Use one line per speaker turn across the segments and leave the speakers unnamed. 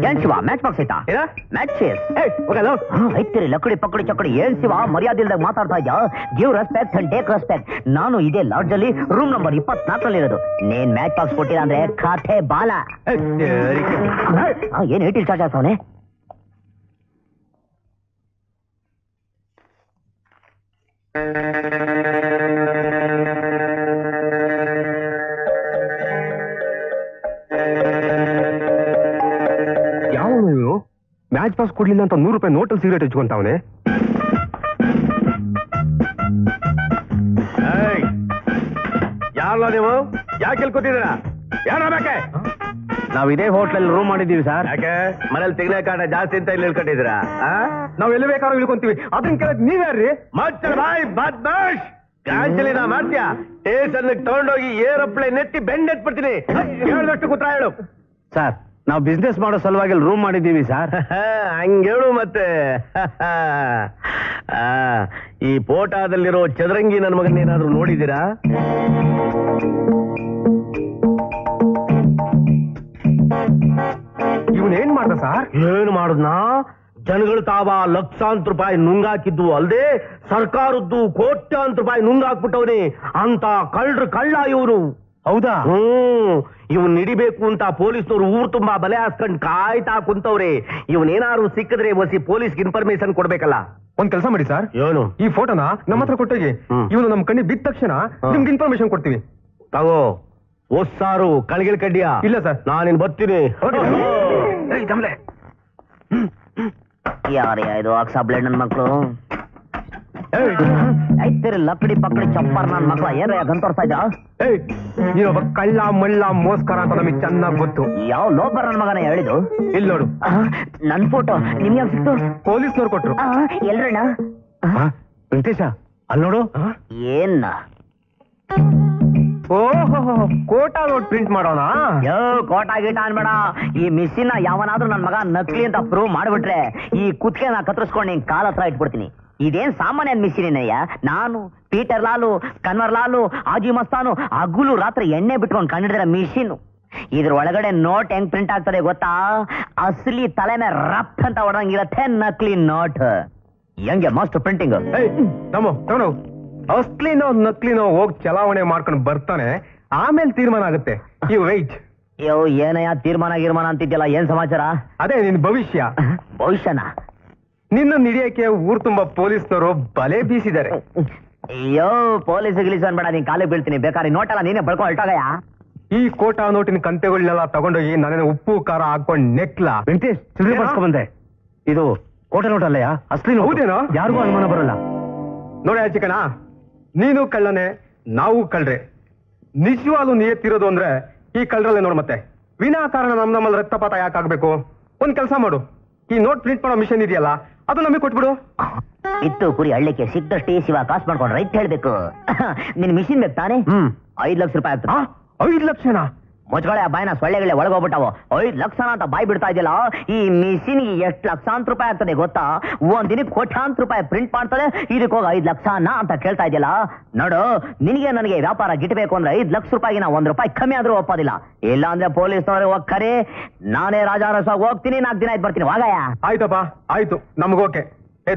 ಏನ್ Shiva match box ಐತಾ match ಐತಿರಿ ಲಕ್ಕಡಿ ಪಕ್ಕಡಿ ಚಕ್ಕಡಿ ಏನ್ ಶಿವ ಮರ್ಯಾದೆ ಇಲ್ದಾಗ ಮಾತಾಡ್ತಾ ಇದ್ಯಾ give respect and take respect ನಾನು ಇದೇ ಲಾಡ್ಜ್ ಅಲ್ಲಿ ರೂಮ್ ನಂಬರ್ 24 ಇರೋದು ನೀನ್ ಮ್ಯಾಚ್ ಬಾಕ್ಸ್ ಕೊಟ್ಟಿಲ್ಲ ಅಂದ್ರೆ ಖಾತೆ ಬಾಲ ಏನ್ ಏಟಿಲ್ ಚಾರ್ಜ್ ಆಗ್ತಾವನೆ
ಮ್ಯಾಚ್ ಪಾಸ್ ಕೊಡ್ಲಿಲ್ಲ ಅಂತ 100 ರೂಪಾಯಿ ನೋಟಲ್ ಸಿಗರೇಟ್ ಹಚ್ಕೊಂತಾವನೆ ಯಾರಲ್ಲ ನೀವು ಯಾಕೆ ಕೇಳ್ಕೊತಿದ್ದೀರಾ ಯಾಕೆ
ನಾವ್ ಇದೇ ಹೋಟ್ಲಲ್ಲಿ ರೂಮ್ ಮಾಡಿದೀವಿ ಸರ್
ಯಾಕೆ ಮನೇಲಿ ತೆಗಲೇ ಕಾರಣ ಜಾಸ್ತಿ ಅಂತ ಇಲ್ಲಿ ಇಳ್ಕೊಂಡಿದ್ದೀರಾ ನಾವ್ ಎಲ್ಲಿ ಬೇಕಾದ್ರೂ ಇಳ್ಕೊಂತೀವಿ ಅದನ್ನ ಕೇಳಕ್ ನೀವ್ಯಾರ್ರಿ ಮತ್ತೆ ಬಾಯ್ ಬದ್ಮಾಶ್ ಗಾಂಚಲಿ ನಾ ಮಾಡ್ತೀಯ ಸ್ಟೇಷನ್ ತಗೊಂಡೋಗಿ ಏರೋಪ್ಲೇನ್ ಎತ್ತಿ ಬೆಂಡ್ ಎತ್ಬಿಡ್ತೀನಿ ಹೇಳಿದಷ್ಟು ಕೂತ್ರ ಹೇಳು
ಸರ್ ನಾವು ಬಿಸ್ನೆಸ್ ಮಾಡೋ ಸಲುವಾಗಿ ರೂಮ್ ಮಾಡಿದ್ದೀವಿ ಸರ್
ಹಂಗೇಳು ಮತ್ತೆ ಈ ಫೋಟೋದಲ್ಲಿರೋ ಚದರಂಗಿ ನನ್ನ ಮಗನ ಏನಾದ್ರು ನೋಡಿದ್ದೀರಾ ಇವನೇನ್ ಮಾಡ್ದ ಸರ್ ಏನ್ ಮಾಡುದ್ನಾ ಜನಗಳು ತಾವ ಲಕ್ಷಾಂತರ ರೂಪಾಯಿ ನುಂಗಾಕಿದ್ದು ಅಲ್ದೆ ಸರ್ಕಾರದ್ದು ಕೋಟ್ಯಾಂತರ ರೂಪಾಯಿ ನುಂಗಾಕ್ಬಿಟ್ಟವ್ರಿ ಅಂತ ಕಳ್ಳ ಇವರು ಹೌದಾ ಇವನ್ ಹಿಡಿಬೇಕು ಅಂತ ಪೊಲೀಸ್ನವ್ರು ಊರ್ ತುಂಬಾ ಬಲೆ ಹಾಸ್ಕೊಂಡ್ ಕಾಯ್ತಾ ಕುಂತವ್ರೆ ಇವನೇನಾದ್ರು ಸಿಕ್ಕಿದ್ರೆ ಒಸಿ ಪೊಲೀಸ್ಗೆ ಇನ್ಫಾರ್ಮೇಶನ್ ಕೊಡ್ಬೇಕಲ್ಲ ಒಂದ್ ಕೆಲಸ ಮಾಡಿ ಸರ್ ಏನು ಈ ಫೋಟೋನ ನಮ್ಮ ಹತ್ರ ಕೊಟ್ಟೋಗಿ ಇವನು ನಮ್ ಕಣ್ಣಿ ಬಿದ್ದ ತಕ್ಷಣ ನಿಮ್ಗೆ ಇನ್ಫಾರ್ಮೇಶನ್ ಕೊಡ್ತೀವಿ ತಗೋ ಹೊಸ್ಸಾರು ಕಳ್ಗಿಲ್ ಕಡ್ಡಿಯಾ ಇಲ್ಲ ಸರ್ ನಾನಿನ್ ಬರ್ತೀನಿ
ಯಾರೇ ಇದು ಅಕ್ಸಾ ಬ್ಲೇಡ್ ನನ್ ಮಕ್ಳು ಐತಿರಿ ಲಕ್ಕಡಿ ಪಕ್ಕಡಿ ಚಪ್ಪರ್ ನನ್ ಮಕ್ಳ ಏನ್ ಗಂತೋರ್ತಾ ಇದ್ದ
ನೀನೊಬ್ಬ ಕಳ್ಳ ಮಳ್ಳ ಮೋಸ್ಕರ ಅಂತ ನಮಗೆ ಚೆನ್ನಾಗ್ ಗೊತ್ತು
ಯಾವ ಲೋಪರ್ ನನ್ ಮಗನ ಹೇಳಿದ್ದು
ಇಲ್ಲಿ ನೋಡು
ನನ್ ಫೋಟೋ ನಿಮ್ಗೆ ಸಿಕ್ತು
ಪೊಲೀಸ್ನವ್ರು ಕೊಟ್ರು
ಎಲ್ರಣ್ಣ
ವೆಂಕಟೇಶ ಅಲ್ಲಿ ನೋಡು
ಏನ್
ಓಹೋ ಕೋಟಾ ನೋಟ್ ಪ್ರಿಂಟ್ ಮಾಡೋಣ
ಕೋಟಾ ಗೀಟ ಅನ್ಬೇಡ ಈ ಮಿಸ್ಸಿನ ಯಾವನಾದ್ರೂ ನನ್ ಮಗ ನಕಲಿ ಅಂತ ಪ್ರೂವ್ ಮಾಡ್ಬಿಟ್ರೆ ಈ ಕುತ್ಕೆ ನಾ ಕತ್ತರಿಸ್ಕೊಂಡು ನಿನ್ ಕಾಲ ಹತ್ರ ಇಟ್ಬಿಡ್ತೀನಿ ಇದೇನ್ ಸಾಮಾನ್ಯ ಮಿಸ್ಸಿನೇನಯ್ಯ ನಾನು ಪೀಟರ್ ಲಾಲು ಕನ್ವರ್ ಲಾಲು ಆಜಿ ಮಸ್ತಾನು ಹಗುಲು ರಾತ್ರಿ ಎಣ್ಣೆ ಬಿಟ್ಕೊಂಡು ಕಂಡಿಡಿದ್ರೆ ಮಿಷಿನ್ ಇದ್ರ ಒಳಗಡೆ ನೋಟ್ ಹೆಂಗ್ ಪ್ರಿಂಟ್ ಆಗ್ತದೆ ಗೊತ್ತಾ ಅಸಲಿ ತಲೆ ಮೇಲೆ ರಫ್ ಅಂತ ಹೊಡಂಗಿರತ್ತೆ ನಕಲಿ ನೋಟ್ ಹೆಂಗೆ ಮಸ್ತ್ ಪ್ರಿಂಟಿಂಗ್
ತಗೊಂಡು ಅಸ್ಲಿನೋ ನಕ್ಲಿನೋ ಹೋಗಿ ಚಲಾವಣೆ ಮಾಡ್ಕೊಂಡು ಬರ್ತಾನೆ ಆಮೇಲೆ ತೀರ್ಮಾನ ಆಗುತ್ತೆ ಯು ವೈಟ್
ಏನಯ್ಯ ತೀರ್ಮಾನ ಅಂತಿದ್ಯಲ್ಲ ಏನ್ ಸಮಾಚಾರ
ಅದೇ ನಿನ್
ಭವಿಷ್ಯನ
ನಿನ್ನ ಹಿಡಿಯಕ್ಕೆ ಊರ್ ತುಂಬಾ ಪೊಲೀಸ್ನವರು ಬಲೆ ಬೀಸಿದ್ದಾರೆ
ಅಯ್ಯೋ ಪೊಲೀಸ್ ಗಿಲೀಸ್ ಅನ್ಬೇಡ ನೀನ್ ಕಾಲಿಗೆ ಬೀಳ್ತೀನಿ ಬೇಕಾದ್ರೆ ನೋಟಲ್ಲ ನೀನೇ ಬಳ್ಕೊಂಡು ಹೊರಟಾಗಯ್ಯ
ಈ ಕೋಟಾ ನೋಟಿನ ಕಂತೆಗಳನ್ನೆಲ್ಲ ತಗೊಂಡೋಗಿ ನಾನೇನು ಉಪ್ಪು ಖಾರ ಹಾಕೊಂಡ್ ನೆಕ್ಲಾ
ವೆಂಕಟೇಶ್ ಚಿಲ್ಲರೆ ಬರ್ಸ್ಕೊಂಡ್ ಬಂದೆ ಇದು ಕೋಟಾ ನೋಟ್ ಅಲ್ಲಯ್ಯ ಅಸ್ಲಿ
ಹೌದೇನೋ
ಯಾರಿಗೂ ಅನುಮಾನ ಬರಲ್ಲ
ನೋಡಿ ಚಿಕ್ಕಣ ನೀನು ಕಳ್ಳನೆ ನಾವು ಕಳ್ರೆ ನಿಜವಾಗ್ಲೂ ನಿಯತ್ತಿರೋದು ಅಂದ್ರೆ ಈ ಕಳ್ಳರಲ್ಲೇ ನೋಡು ಮತ್ತೆ ವಿನಾಕಾರಣ ನಮ್ಮಲ್ಲಿ ರಕ್ತಪಾತ ಯಾಕಾಗ್ಬೇಕು ಒಂದ್ ಕೆಲಸ ಮಾಡು ಈ ನೋಟ್ ಪ್ರಿಂಟ್ ಮಾಡೋ ಮಿಷನ್ ಇದೆಯಲ್ಲ ಅದು ನಮಗೆ ಕೊಟ್ಬಿಡು
ಇತ್ತು ಕುರಿ ಹಳ್ಳಿಕ್ಕೆ ಸಿಕ್ಕಷ್ಟೇ ಶಿವ ಕಾಸು ಮಾಡ್ಕೊಂಡು ರೈಟ್ ಹೇಳ್ಬೇಕು ನಿನ್ ಮಿಷಿನ್ ಬೇಕು ತಾನೆ 5 ಲಕ್ಷ ರೂಪಾಯಿ ಆಗ್ತದೆ
5 ಲಕ್ಷನಾ
ಮುಚ್ಕೊಳ್ಳೆ ಆ ಬಾಯಿನ ಸೊಳ್ಳೆಗಳೇ ಒಳಗೋಗ್ಬಿಟ್ಟವು 5 ಲಕ್ಷ ಅಂತ ಬಾಯಿ ಬಿಡ್ತಾ ಇದೆಯಲ್ಲ ಈ ಮಿಷಿನ್ಗೆ ಎಷ್ಟು ಲಕ್ಷಾಂತರ ರೂಪಾಯಿ ಆಗ್ತದೆ ಗೊತ್ತಾ ಒಂದ್ ದಿನಕ್ಕೆ ಕೋಟ್ಯಾಂತರ ರೂಪಾಯಿ ಪ್ರಿಂಟ್ ಮಾಡ್ತದೆ ಇದಕ್ಕೆ ಹೋಗಿ 5 ಲಕ್ಷನ ಅಂತ ಕೇಳ್ತಾ ಇದೆಯಲ್ಲ ನೋಡು ನಿನಗೆ ನನಗೆ ವ್ಯಾಪಾರ ಗಿಟ್ಬೇಕು ಅಂದ್ರೆ 5 ಲಕ್ಷ ರೂಪಾಯಿನ 1 ರೂಪಾಯಿ ಕಮ್ಮಿ ಆದ್ರೂ ಒಪ್ಪೋದಿಲ್ಲ ಇಲ್ಲ ಅಂದ್ರೆ ಪೊಲೀಸ್ನವ್ರೆ ಹೋಗ್ಕರೆ ನಾನೇ ರಾಜಾರಸವಾಗಿ ಹೋಗ್ತೀನಿ 4 ದಿನ ಆಯ್ತು ಬರ್ತೀನಿ ವಾಗಯ್ಯ
ಆಯ್ತಪ್ಪ ಆಯ್ತು ನಮಗೋಕೆ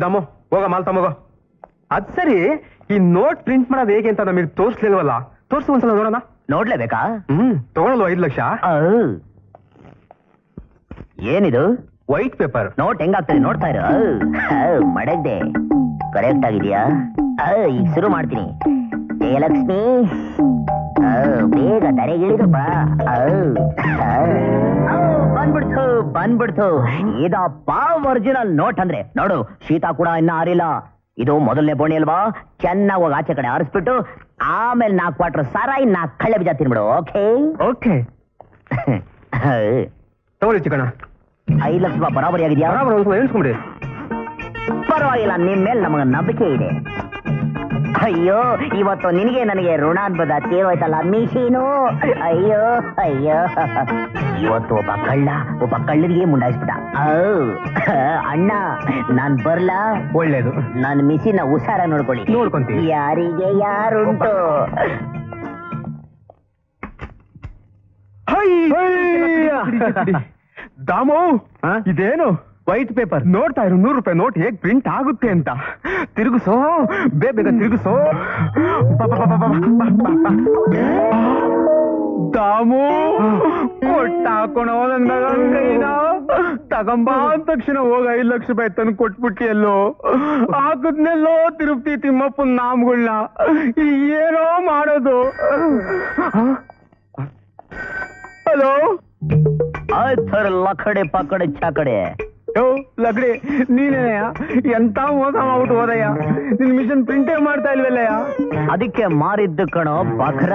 ದಮ್ಮು ಹೋಗ ಮಾಲ್ ತಮಗೋ ಅದ್ ಸರಿ ಈ ನೋಟ್ ಪ್ರಿಂಟ್ ಮಾಡೋದು ಹೇಗೆ ಅಂತ ನಮಗೆ ತೋರಿಸ್ಲಿಲ್ವಲ್ಲ ತೋರ್ಸು ಒಂದ್ಸಲ ನೋಡೋಣ
ನೋಡ್ಲೇಬೇಕಾ
ತಗೊಳ್ಳಲ್ವ 5 ಲಕ್ಷ
ಏನಿದು
ವೈಟ್ ಪೇಪರ್
ನೋಟ್ ಹೆಂಗಾಗ್ತದೆ ನೋಡ್ತಾ ಇರು ಮಡಗ್ದೆ ಕರೆಕ್ಟ್ ಆಗಿದ್ಯಾ ಈಗ ಶುರು ಮಾಡ್ತೀನಿ ಜಯಲಕ್ಷ್ಮಿ ಬೇಗ ತಲೆಗಿಳಿದು ಬಾ ಬಂದ್ಬಿಡ್ತು ಇದಪ್ಪ ಒರಿಜಿನಲ್ ನೋಟ್ ಅಂದ್ರೆ ನೋಡು ಶೀತ ಕೂಡ ಇನ್ನ ಆರಿಲ್ಲ ಇದು ಮೊದಲನೇ ಬೋಣಿ ಅಲ್ವಾ ಚೆನ್ನಾಗಿ ಹೋಗಿ ಆಚೆ ಕಡೆ ಆರಿಸ್ಬಿಟ್ಟು ಆಮೇಲೆ 4 ಕ್ವಾರ್ಟರ್ ಸಾರಾಯಿ 4 ಕಳ್ಳೆ ಬೀಜ ತಿನ್ಬಿಡು ಓಕೆ
ಓಕೆ ತಗೊಳ್ಳಿ ಚಿಕ್ಕಣ್ಣ
5 ಲಕ್ಷ ರೂಪಾಯಿ ಬರಾಬರಿ ಆಗಿದ್ಯಾ
ಎಣಿಸ್ಕೊಂಬಿಡಿ
ಪರವಾಗಿಲ್ಲ ನಿಮ್ ಮೇಲೆ ನಮಗ ನಂಬಿಕೆ ಇದೆ ಅಯ್ಯೋ ಇವತ್ತು ನಿನಗೆ ನನಗೆ ಋಣ ಅನ್ಬೋದ ತೀರೋಯ್ತಲ್ಲ ಮಿಷೀನು ಅಯ್ಯೋ ಅಯ್ಯೋ ಇವತ್ತು ಒಬ್ಬ ಕಳ್ಳರಿಗೆ ಮುಂಡಾಯಿಸ್ಬಿಟ್ಟ ಅಣ್ಣ ನಾನ್ ಬರ್ಲಾ
ಒಳ್ಳೇದು
ನನ್ ಮಿಷಿನ ಹುಷಾರ ನೋಡ್ಕೊಳ್ಳಿ
ನೋಡ್ಕೊಂತೀವಿ
ಯಾರಿಗೆ ಯಾರುಂಟು
ದಾಮು ಇದೇನು ವೈಟ್ ಪೇಪರ್ ನೋಡ್ತಾ ಇರು 100 ರೂಪಾಯಿ ನೋಟ್ ಹೇಗ್ ಪ್ರಿಂಟ್ ಆಗುತ್ತೆ ಅಂತ ತಿರುಗಿಸೋ ಬೇಗ ತಿರುಗಿಸೋ ದಾಮು ಕೊಟ್ಟ ಹಾಕೋಣ ನನ್ನ ಕೈನ ತಗೊಂಬಾ ಅಂದ ತಕ್ಷಣ ಹೋಗ 5 ಲಕ್ಷ ರೂಪಾಯಿ ತಂದು ಕೊಟ್ಬಿಟ್ಟಿಯಲ್ಲೋ ಹಾಕದ್ನೆಲ್ಲೋ ತಿರುಪತಿ ತಿಮ್ಮಪ್ಪನ ನಾಮಗಳನ್ನ ಏನೋ ಮಾಡೋದು. ಹಲೋ
ಆಯ್ತು ಲಕಡೆ ಪಕಡೆ ಚಾಕಡೆ
ಯೋ ಲಕಡೆ ನೀನೇನಯ್ಯ ಎಂತ ಮೋಸ ಮಾಡ್ಬಿಟ್ಟು ಹೋದಯ್ಯ ನಿನ್ ಮಿಷನ್ ಪ್ರಿಂಟೇ ಮಾಡ್ತಾ ಇಲ್ವಲ್ಲಯ್ಯ.
ಅದಕ್ಕೆ ಮಾರಿದ್ದು ಕಣೋ ಬಕ್ರ.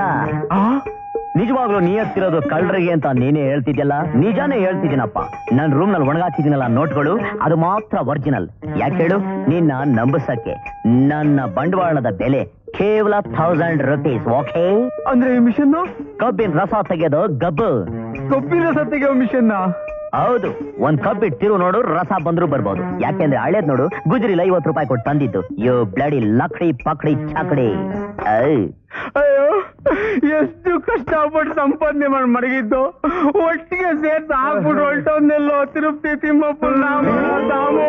ನಿಜವಾಗ್ಲೂ ನಿಯತ್ತಿರೋದು ಕಳ್ಳರಿಗೆ ಅಂತ ನೀನೇ ಹೇಳ್ತಿದ್ಯಲ್ಲ, ನಿಜಾನೇ ಹೇಳ್ತಿದ್ದೀನಪ್ಪ. ನನ್ನ ರೂಮ್ ನಲ್ಲಿ ಒಣಗಾಕಿದ್ದೀನಲ್ಲ ನೋಟ್ಗಳು, ಅದು ಮಾತ್ರ ಒರಿಜಿನಲ್. ಯಾಕೆ ಹೇಳು? ನಿನ್ನ ನಂಬಿಸಕ್ಕೆ. ನನ್ನ ಬಂಡವಾಳದ ಬೆಲೆ ಕೇವಲ 1000 rupees. ಓಕೆ?
ಅಂದ್ರೆ ಈ ಮಿಷನ್
ಕಬ್ಬಿನ ರಸ ತೆಗೆಯೋದು ಗಬ್ಬು.
ಕಬ್ಬಿನ ರಸ ತೆಗೆಯೋ ಮಿಷನ್?
ಹೌದು. ಒಂದ್ ಕಪ್ ಇಟ್ಟಿರು ನೋಡು, ರಸ ಬಂದ್ರು ಬರ್ಬೋದು. ಯಾಕೆಂದ್ರೆ ಹಳೇದ್ ನೋಡು, ಗುಜರಿಲ 50 ರೂಪಾಯಿ ಕೊಟ್ಟು ತಂದಿದ್ದು. ಯೋ ಬ್ಲಡಿ ಲಕ್ಡಿ ಪಕಡಿ ಚಾಕಡಿ.
ಅಯ್ಯೋ ಎಷ್ಟು ಕಷ್ಟಪಟ್ಟು ಸಂಪಾದನೆ ಮಾಡಿ ಮಡಗಿದ್ದು ಒಟ್ಟಿಗೆ ಸೇರ್ತು ಹಾಕ್ಬಿಟ್ಟು ಹೊಲ್ಟವನ್ನೆಲ್ಲೋ ತಿರುಪತಿ ತಿಮ್ಮಪ್ಪ ದಾಮು.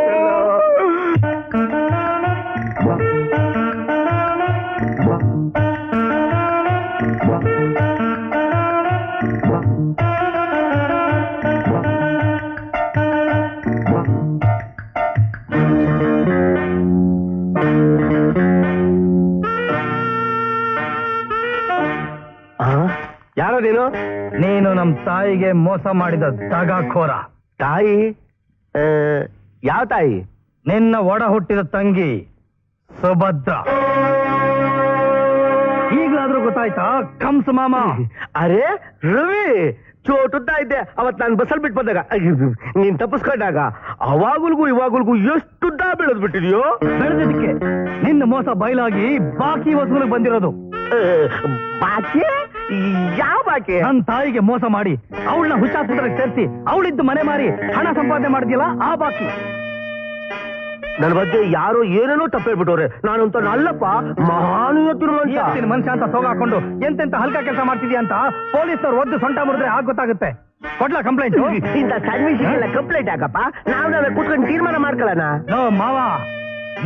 ಯಾರೋ ನೀನು?
ನೀನು ನಮ್ ತಾಯಿಗೆ ಮೋಸ ಮಾಡಿದ ದಗಾಖೋರ.
ತಾಯಿ? ಯಾವ ತಾಯಿ?
ನಿನ್ನ ಒಡ ಹುಟ್ಟಿದ ತಂಗಿ ಸುಭದ್ರ. ಈಗಲಾದ್ರೂ ಗೊತ್ತಾಯ್ತಾ ಕಂಸ ಮಾಮ?
ಅರೆ ರವಿ, ಚೋಟುತ್ತಾ ಇದ್ದೆ ಅವತ್ ನಾನು ಬಸ್ಸಲ್ಲಿ ಬಿಟ್ಟು ಬಂದಾಗ. ನೀನ್ ತಪ್ಪಿಸ್ಕೊಂಡಾಗ ಅವಾಗಲ್ಗೂ ಇವಾಗಲ್ಗೂ ಎಷ್ಟುದ್ದ ಬೆಳೆದ್ ಬಿಟ್ಟಿದ್ಯೋ?
ಬೆಳೆದಿದ್ದಕ್ಕೆ ನಿನ್ನ ಮೋಸ ಬಯಲಾಗಿ ಬಾಕಿ ವಸೂಲಿಗೆ ಬಂದಿರೋದು.
ಬಾಕಿ? ಯಾವ ಬಾಕಿ?
ನನ್ ತಾಯಿಗೆ ಮೋಸ ಮಾಡಿ ಅವಳನ್ನ ಹುಚ್ಚಾಸ್ಪತ್ರೆಗೆ ಸೇರಿಸಿ ಅವಳಿದ್ದು ಮನೆ ಮಾರಿ ಹಣ ಸಂಪಾದನೆ ಮಾಡಿದ್ಯಲ್ಲ, ಆ ಬಾಕಿ.
ನನ್ನ ಬಗ್ಗೆ ಯಾರೋ ಏನೇನೋ ತಪ್ಪೇಳ್ಬಿಟ್ಟವ್ರೆ. ನಾನಂತ ಅಲ್ಲಪ್ಪ, ಮಹಾನುಯತ್ತಿನ
ಮನುಷ್ಯ ಅಂತ ಸೋಗ ಹಾಕೊಂಡು ಎಂತೆಂತ ಹಲ್ಕ ಕೆಲಸ ಮಾಡ್ತಿದ್ಯಾ ಅಂತ ಪೊಲೀಸರು ಒದ್ದು ಸೊಂಟ ಮುರಿದ್ರೆ ಆಗ ಗೊತ್ತಾಗುತ್ತೆ. ಕೊಡ್ಲಾ ಕಂಪ್ಲೇಂಟ್?
ಇಂಥ ಸಣ್ಣ ವಿಷಯಕ್ಕೆಲ್ಲ ಕಂಪ್ಲೇಂಟ್ ಹಾಕಪ್ಪ. ನಾವ್ ಕೂತ್ಕೊಂಡು ತೀರ್ಮಾನ ಮಾಡ್ಕೊಳ್ಳೋಣ.
ನೋ ಮಾವ,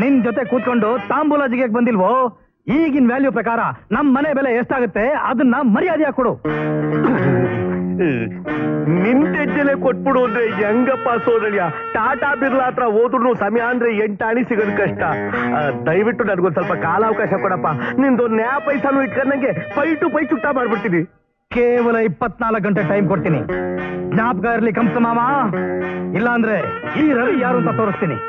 ನಿನ್ ಜೊತೆ ಕೂತ್ಕೊಂಡು ತಾಂಬೂಲ ಜಿಗೆಗೆ ಬಂದಿಲ್ವೋ? ಈಗಿನ ವ್ಯಾಲ್ಯೂ ಪ್ರಕಾರ ನಮ್ ಮನೆ ಬೆಲೆ ಎಷ್ಟಾಗುತ್ತೆ ಅದನ್ನ ಮರ್ಯಾದೆ ಕೊಡು.
ನಿನ್ ಹೆಜ್ಜೆಲೆ ಕೊಟ್ಬಿಡು ಅಂದ್ರೆ ಹೆಂಗಪ್ಪ ಸೋದಳ್ಯ? ಟಾಟಾ ಬಿರ್ಲಾ ಹತ್ರ ಹೋದ್ರು ಸಮಯ ಅಂದ್ರೆ 8 ಆಣಿ ಸಿಗೋದು ಕಷ್ಟ. ದಯವಿಟ್ಟು ನನ್ಗೊಂದ್ ಸ್ವಲ್ಪ ಕಾಲಾವಕಾಶ ಕೊಡಪ್ಪ. ನಿಂದೊಂದು ನ್ಯಾ ಪೈಸಾನು ಇಟ್ಕೊಂಡಂಗೆ ಪೈ ಟು ಪೈ ಚುಕ್ತಾ ಮಾಡ್ಬಿಡ್ತೀನಿ.
ಕೇವಲ 24 ಗಂಟೆ ಟೈಮ್ ಕೊಡ್ತೀನಿ. ಜ್ಞಾಪಕ ಇರ್ಲಿ ಕಂಸ ಮಾಮ, ಇಲ್ಲಾಂದ್ರೆ ಈ ರವಿ ಯಾರು ಅಂತ ತೋರಿಸ್ತೀನಿ.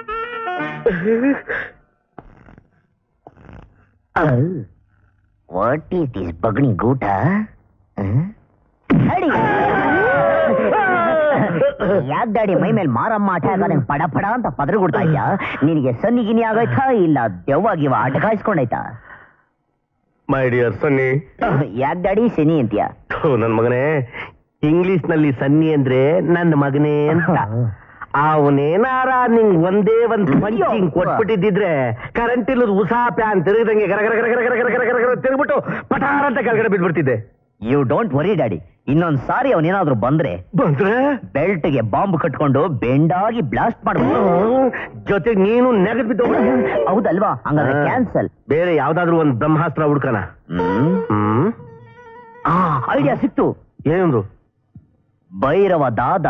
ವಾಟ್ ಈಸ್ ದಿಸ್ ಬಗಣಿ ಗೂಟ? ಯಾಕೆ ಡ್ಯಾಡಿ ಮೈ ಮೇಲೆ ಮಾರಮ್ಮ ಆಟ ಹಾಕಂಗೆ ಪಡ ಪಡ ಅಂತ ಪದ್ರ ಕೊಡ್ತಾ ಇದ್ಯಾ? ನಿನಗೆ ಸನ್ನಿ ಗಿನಿ ಆಗೈತಾ ಇಲ್ಲ ದೆವ್ವಾಗಿವ ಅಡ್ಕಾಯಿಸ್ಕೊಂಡೈತಾ?
ಮೈ ಡಿಯರ್ ಸನ್ನಿ.
ಯಾಕೆ ಡ್ಯಾಡಿ ಸನ್ನಿ ಅಂತೀಯ?
ನನ್ ಮಗನೇ, ಇಂಗ್ಲಿಷ್ ನಲ್ಲಿ ಸನ್ನಿ ಅಂದ್ರೆ ನನ್ನ ಮಗನೇ ಅಂತ. ಅವನೇನಾರ ನಿಂಗ್ ಒಂದೇ ಒಂದ್ ಪಂಚಿಂಗ್ ಕೊಟ್ಬಿಟ್ಟಿದ್ರೆ ಕರೆಂಟ್ ಇಲ್ಲದ ಉಸಾ ಪ್ಯಾನ್ ತಿರುಗಿದಂಗೆ ತಿರುಗ್ಬಿಟ್ಟು ಪಟಾರ ಅಂತ ಕೆಳಗಡೆ ಬಿದ್ಬಿಡ್ತಿದ್ದೆ.
ಯು ಡೋಂಟ್ ವರಿ ಡ್ಯಾಡಿ, ಇನ್ನೊಂದ್ ಸಾರಿ ಅವನೇನಾದ್ರೂ ಬಂದ್ರೆ ಬೆಲ್ಟ್ಗೆ ಬಾಂಬ್ ಕಟ್ಕೊಂಡು ಬೆಂಡಾಗಿ ಬ್ಲಾಸ್ಟ್ ಮಾಡ್ಬೋದು.
ಜೊತೆಗೆ ನೀನು ನೆಗದ್ ಬಿದ್ದು.
ಹೌದಲ್ವಾ? ಹಂಗಾದ್ರೆ ಕ್ಯಾನ್ಸಲ್.
ಬೇರೆ ಯಾವ್ದಾದ್ರು ಒಂದ್ ಬ್ರಹ್ಮಾಸ್ತ್ರ ಹುಡ್ಕನ.
ಐಡಿಯಾ ಸಿಕ್ತು.
ಏನಂದ್ರು?
ಭೈರವ ದಾದ